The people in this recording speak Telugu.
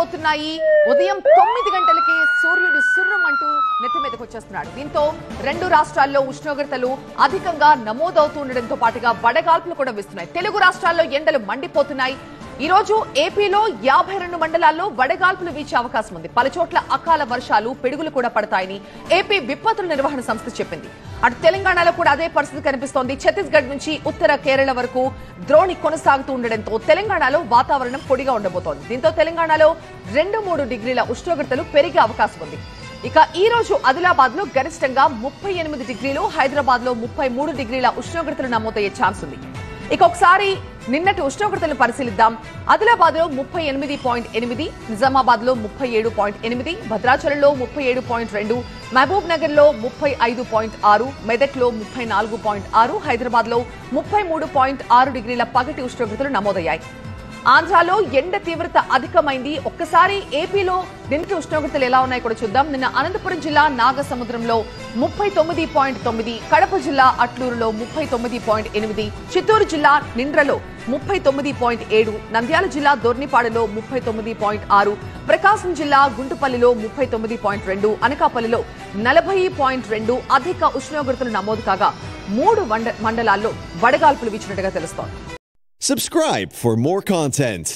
మండిపోతున్నాయి. ఉదయం 9 గంటలకి సూర్యుడు సుర్రుమంటూ నెత్తి మీదకి వచ్చేస్తున్నాడు. దీంతో రెండు రాష్ట్రాల్లో ఉష్ణోగ్రతలు అధికంగా నమోదవుతుండటంతో పాటుగా వడగాల్పులు కూడా వీస్తున్నాయి. తెలుగు రాష్ట్రాల్లో ఎండలు మండిపోతున్నాయి. ఈ రోజు ఏపీలో 52 మండలాల్లో వడగాల్పులు వీచే అవకాశం ఉంది. పలుచోట్ల అకాల వర్షాలు, పిడుగులు కూడా పడతాయని ఏపీ విపత్తుల నిర్వహణ సంస్థ చెప్పింది. అటు తెలంగాణలో కూడా అదే పరిస్థితి కనిపిస్తోంది. ఛత్తీస్గఢ్ నుంచి ఉత్తర కేరళ వరకు ద్రోణి కొనసాగుతూ ఉండడంతో తెలంగాణలో వాతావరణం పొడిగా ఉండబోతోంది. దీంతో తెలంగాణలో 2-3 డిగ్రీల ఉష్ణోగ్రతలు పెరిగే అవకాశం ఉంది. ఇక ఈ రోజు ఆదిలాబాద్ లో గరిష్టంగా 38 డిగ్రీలు, హైదరాబాద్ లో 33 డిగ్రీల ఉష్ణోగ్రతలు నమోదయ్యే ఛాన్స్ ఉంది. ఇక ఒకసారి నిన్నటి ఉష్ణోగ్రతలను పరిశీలిద్దాం. ఆదిలాబాద్ లో 38.8, నిజామాబాద్ లో 37.8, భద్రాచలంలో 37.2, మహబూబ్ నగర్ లో 35.6, మెదక్ లో 34.6, హైదరాబాద్ లో 33.6 డిగ్రీల పగటి ఉష్ణోగ్రతలు నమోదయ్యాయి. ఆంధ్రాలో ఎండ తీవ్రత అధికమైంది. ఒక్కసారి ఏపీలో నిన్నటి ఉష్ణోగ్రతలు ఎలా ఉన్నాయో కూడా చూద్దాం. నిన్న అనంతపురం జిల్లా నాగసముద్రంలో 39.9, కడప జిల్లా అట్లూరులో 39.8, చిత్తూరు జిల్లా నిండ్రలో 39.7, నంద్యాల జిల్లా దొర్నిపాడులో 39.6, ప్రకాశం జిల్లా గుంటుపల్లిలో 39.2, అనకాపల్లిలో 40.2 అధిక ఉష్ణోగ్రతలు నమోదు కాగా 3 మండలాల్లో వడగాల్పులు వీచినట్టుగా తెలుస్తోంది. Subscribe for more content.